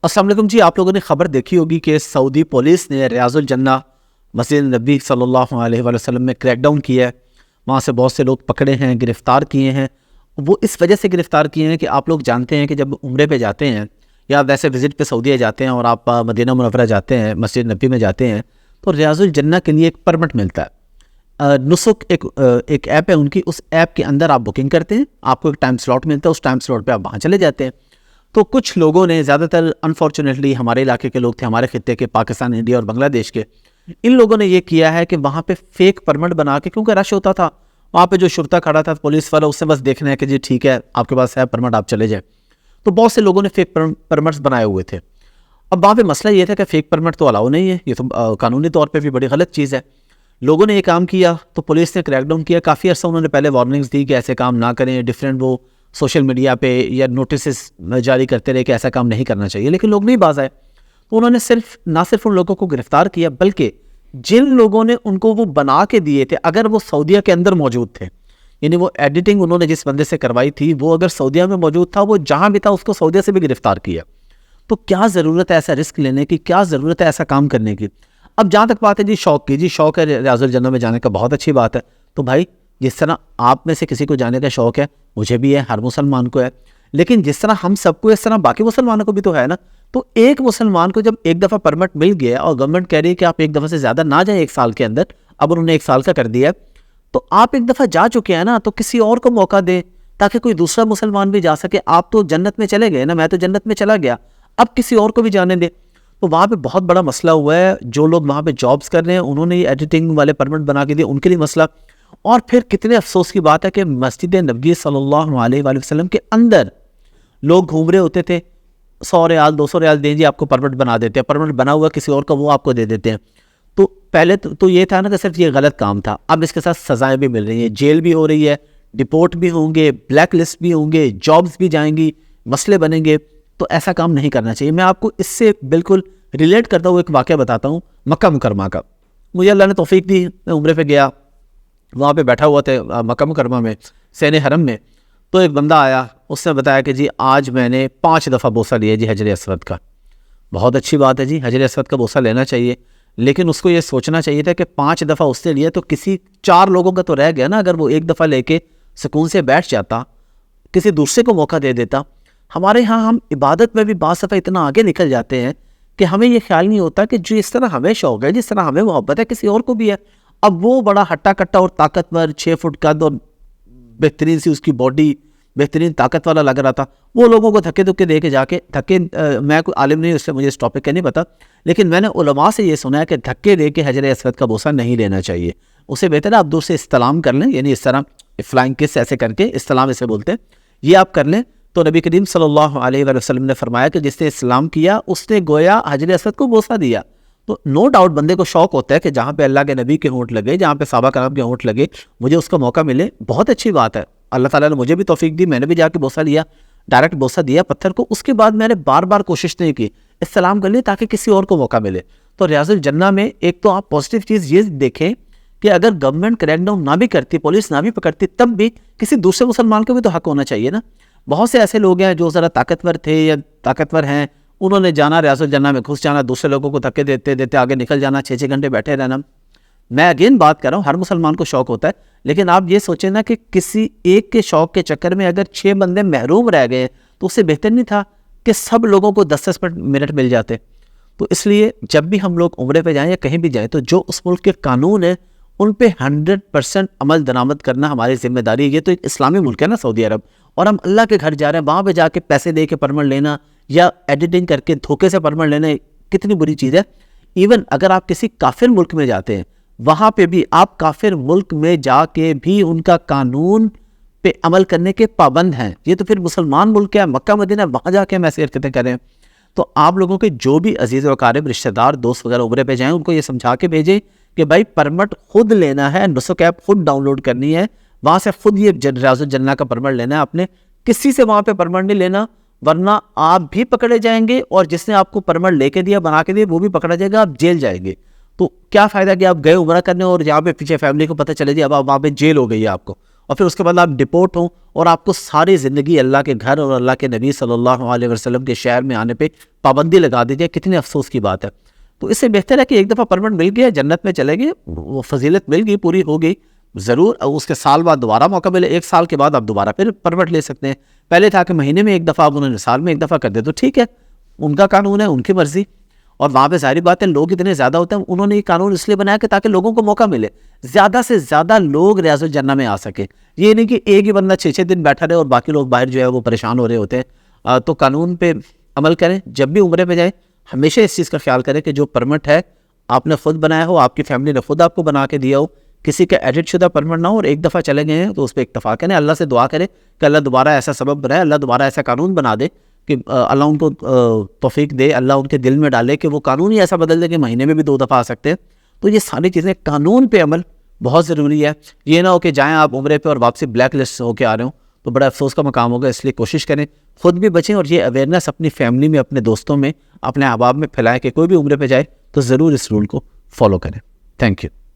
अस्सलाम वालेकुम जी। आप लोगों ने खबर देखी होगी कि सऊदी पुलिस ने रियाजुल जन्ना मस्जिद नबी सल्लल्लाहु अलैहि वसल्लम में क्रैकडाउन किया है। वहाँ से बहुत से लोग पकड़े हैं, गिरफ़्तार किए हैं। वो इस वजह से गिरफ़्तार किए हैं कि आप लोग जानते हैं कि जब उम्रे पे जाते हैं या वैसे विज़िट पे सऊदीया जाते हैं और आप मदीना मुनव्वरा जाते हैं, मस्जिद नबी में जाते हैं, तो रियाजुल जन्ना के लिए एक परमिट मिलता है। नुसुक एक ऐप है उनकी, उस ऐप के अंदर आप बुकिंग करते हैं, आपको एक टाइम स्लॉट मिलता है, उस टाइम स्लॉट पे आप वहाँ चले जाते हैं। तो कुछ लोगों ने, ज़्यादातर अनफॉर्चुनेटली हमारे इलाके के लोग थे, हमारे खित्ते के, पाकिस्तान, इंडिया और बांग्लादेश के, इन लोगों ने ये किया है कि वहाँ पे फेक परमिट बना के, क्योंकि रश होता था वहाँ पे, जो शुरता खड़ा था, पुलिस वाला, उससे बस देखना है कि जी ठीक है आपके पास है परमिट, आप चले जाए। तो बहुत से लोगों ने फेक परमिट्स बनाए हुए थे। अब वहाँ पे मसला ये था कि फेक परमिट तो अलाउ नहीं है, ये तो कानूनी तौर पे भी बड़ी गलत चीज़ है। लोगों ने ये काम किया तो पुलिस ने क्रैकडाउन किया। काफ़ी अर्सा उन्होंने पहले वार्निंग्स दी कि ऐसे काम ना करें, डिफरेंट वो सोशल मीडिया पे या नोटिस जारी करते रहे कि ऐसा काम नहीं करना चाहिए, लेकिन लोग नहीं बाज आए। तो उन्होंने ना सिर्फ उन लोगों को गिरफ्तार किया, बल्कि जिन लोगों ने उनको वो बना के दिए थे, अगर वो सऊदीया के अंदर मौजूद थे, यानी वो एडिटिंग उन्होंने जिस बंदे से करवाई थी वो अगर सऊदीया में मौजूद था, वो जहाँ भी था उसको सऊदीया से भी गिरफ्तार किया। तो क्या ज़रूरत है ऐसा रिस्क लेने की, क्या ज़रूरत है ऐसा काम करने की। अब जहाँ तक बात है जी शौक की, जी शौक है रियाजुल जन्ना में जाने का, बहुत अच्छी बात है। तो भाई जिस तरह आप में से किसी को जाने का शौक है, मुझे भी है, हर मुसलमान को है, लेकिन जिस तरह हम सबको, इस तरह बाकी मुसलमानों को भी तो है ना। तो एक मुसलमान को जब एक दफ़ा परमिट मिल गया और गवर्नमेंट कह रही है कि आप एक दफ़ा से ज़्यादा ना जाए एक साल के अंदर, अब उन्होंने एक साल का कर दिया है, तो आप एक दफ़ा जा चुके हैं ना, तो किसी और को मौका दें ताकि कोई दूसरा मुसलमान भी जा सके। आप तो जन्नत में चले गए ना, मैं तो जन्नत में चला गया, अब किसी और को भी जाने दें। तो वहाँ पे बहुत बड़ा मसला हुआ है। जो लोग वहाँ पे जॉब्स कर रहे हैं, उन्होंने ये एडिटिंग वाले परमिट बना के दिए, उनके लिए मसला। और फिर कितने अफसोस की बात है कि मस्जिद नबी सल्लल्लाहु अलैहि वसल्लम के अंदर लोग घूम रहे होते थे, 100 रियाल 200 रियाल दें जी आपको परमिट बना देते हैं, परमिट बना हुआ किसी और का वो आपको दे देते हैं। तो पहले तो ये था ना कि सिर्फ ये गलत काम था, अब इसके साथ सज़ाएं भी मिल रही हैं, जेल भी हो रही है, डिपोर्ट भी होंगे, ब्लैक लिस्ट भी होंगे, जॉब्स भी जाएंगी, मसले बनेंगे। तो ऐसा काम नहीं करना चाहिए। मैं आपको इससे बिल्कुल रिलेट करता हुआ एक वाक़या बताता हूँ मक्का मुकरमा का। मुझे अल्लाह ने तौफीक दी, मैं उम्रे पे गया, वहाँ पे बैठा हुआ था मक्का मुकरमा में, सैन हरम में। तो एक बंदा आया, उसने बताया कि जी आज मैंने 5 दफ़ा बोसा लिया जी हजर असवद का। बहुत अच्छी बात है जी, हजर असवद का बोसा लेना चाहिए, लेकिन उसको ये सोचना चाहिए था कि 5 दफ़ा उससे लिया तो किसी 4 लोगों का तो रह गया ना। अगर वो एक दफ़ा लेके सुकून से बैठ जाता, किसी दूसरे को मौका दे देता। हमारे यहाँ हम इबादत में भी बास दफ़ा इतना आगे निकल जाते हैं कि हमें ये ख्याल नहीं होता कि जिस तरह हमें शौक है, जिस तरह हमें मोहब्बत है, किसी और को भी है। अब वो बड़ा हट्टा कट्टा और ताकतवर, 6 फुट कद और बेहतरीन सी उसकी बॉडी, बेहतरीन ताकत वाला लग रहा था, वो लोगों को धक्के धुक्के दे के जाके मैं कोई आलिम नहीं, उससे मुझे इस टॉपिक का नहीं पता, लेकिन मैंने उलमा से ये सुना है कि धक्के दे के हजर असवद का बोसा नहीं लेना चाहिए। उससे बेहतर है आप दूर से इस्तलाम कर लें, यानी इस तरह फ्लाइंग किस ऐसे करके, इस्तलाम इसे बोलते हैं, ये आप कर लें। तो नबी करीम सल्लल्लाहु अलैहि वसल्लम ने फरमाया कि जिसने इस्लाम किया उसने गोया हजर असवद को बोसा दिया। तो नो डाउट बंदे को शौक होता है कि जहाँ पे अल्लाह के नबी के होंठ लगे, जहाँ पे साहबा कराम के होंठ लगे, मुझे उसका मौका मिले, बहुत अच्छी बात है। अल्लाह ताला ने मुझे भी तौफीक दी, मैंने भी जाके बोसा लिया, डायरेक्ट बोसा दिया पत्थर को। उसके बाद मैंने बार बार कोशिश नहीं की, इस्लाम कर लिया ताकि किसी और को मौका मिले। तो रियाजुल जन्ना में एक तो आप पॉजिटिव चीज़ ये देखें कि अगर गवर्नमेंट क्रैकडाउन ना भी करती, पुलिस ना भी पकड़ती, तब भी किसी दूसरे मुसलमान को भी तो हक होना चाहिए ना। बहुत से ऐसे लोग हैं जो ज़रा ताकतवर थे या ताकतवर हैं, उन्होंने जाना रियाजुल जन्ना में, घुस जाना, दूसरे लोगों को धक्के देते देते आगे निकल जाना, 6-6 घंटे बैठे रहना। मैं अगेन बात कर रहा हूँ, हर मुसलमान को शौक होता है, लेकिन आप ये सोचें ना कि किसी एक के शौक के चक्कर में अगर 6 बंदे महरूम रह गए तो उससे बेहतर नहीं था कि सब लोगों को 10-10 मिनट मिल जाते। तो इसलिए जब भी हम लोग उम्रे पे जाएं या कहीं भी जाएं, तो जो उस मुल्क के कानून है उन पे 100% अमल दरामद करना हमारी जिम्मेदारी है। ये तो एक इस्लामी मुल्क है ना सऊदी अरब, और हम अल्लाह के घर जा रहे हैं, वहाँ पे जाके पैसे दे के परमिट लेना या एडिटिंग करके धोखे से परमिट लेना कितनी बुरी चीज़ है। इवन अगर आप किसी काफिर मुल्क में जाते हैं, वहाँ पे भी आप काफिर मुल्क में जाके भी उनका कानून पे अमल करने के पाबंद हैं। ये तो फिर मुसलमान मुल्क है, मक्का मदीना, वहाँ जाके हम ऐसी हरकतें करें। तो आप लोगों के जो भी अजीज़ व अकारिब, रिश्तेदार, दोस्त वगैरह उम्रे पे जाएं, उनको ये समझा के भेजें कि भाई परमिट खुद लेना है, नुसुक ऐप खुद डाउनलोड करनी है, वहाँ से खुद ये रियाजुल जन्ना का परमिट लेना है आपने, किसी से वहाँ पे परमिट नहीं लेना, वरना आप भी पकड़े जाएंगे और जिसने आपको परमिट लेके दिया, बना के दिया, वो भी पकड़ा जाएगा, आप जेल जाएंगे। तो क्या फ़ायदा कि आप गए उम्रा करने और यहाँ पे पीछे फैमिली को पता चले जी अब आप वहाँ पे जेल हो गई है आपको, اور پھر اس کے بعد آپ ڈپورٹ ہوں اور آپ کو ساری زندگی اللہ کے گھر اور اللہ کے نبی صلی اللہ علیہ وسلم کے شہر میں آنے پہ پابندی لگا دی جائے، کتنے افسوس کی بات ہے۔ تو اس سے بہتر ہے کہ ایک دفعہ پرمٹ مل گیا، جنت میں چلے گئے، وہ فضیلت مل گئی، پوری ہو گئی، ضرور اس کے سال بعد دوبارہ موقع ملے، 1 سال کے بعد آپ دوبارہ پھر پرمٹ لے سکتے ہیں۔ پہلے تھا کہ مہینے میں ایک دفعہ، آپ انہوں نے سال میں ایک دفعہ کر دے تو ٹھیک ہے، ان کا قانون ہے، ان کی مرضی۔ اور وہاں پہ ظاہری بات ہے لوگ اتنے زیادہ ہوتے ہیں، انہوں نے یہ قانون اس لیے بنایا کہ تاکہ لوگوں کو موقع ملے، زیادہ سے زیادہ لوگ ریاض الجنہ میں آ سکے۔ یہ نہیں کہ ایک ہی بندہ 6 دن بیٹھا رہے اور باقی لوگ باہر جو ہے وہ پریشان ہو رہے ہوتے ہیں۔ تو قانون پہ عمل کریں، جب بھی عمرے پہ جائیں ہمیشہ اس چیز کا خیال کریں کہ جو پرمٹ ہے آپ نے خود بنایا ہو، آپ کی فیملی نے خود آپ کو بنا کے دیا ہو، کسی کا ایڈٹ شدہ پرمٹ نہ ہو، اور ایک دفعہ چلے گئے ہیں تو اس پہ اکتفا کریں، اللہ سے دعا کریں کہ اللہ دوبارہ ایسا سبب بنائے، اللہ دوبارہ ایسا قانون بنا دے کہ اللہ ان کو توفیق دے، اللہ ان کے دل میں ڈالے کہ وہ قانون ہی ایسا بدل دے کہ مہینے میں بھی 2 دفعہ آ سکتے ہیں۔ تو یہ ساری چیزیں، قانون پہ عمل بہت ضروری ہے۔ یہ نہ ہو کہ جائیں آپ عمرے پہ اور واپسی بلیک لسٹ ہو کے آ رہے ہوں، تو بڑا افسوس کا مقام ہوگا۔ اس لیے کوشش کریں خود بھی بچیں، اور یہ اویئرنیس اپنی فیملی میں، اپنے دوستوں میں، اپنے احباب میں پھیلائیں کہ کوئی بھی عمرے پہ جائے تو ضرور اس رول کو فالو کریں۔ Thank you.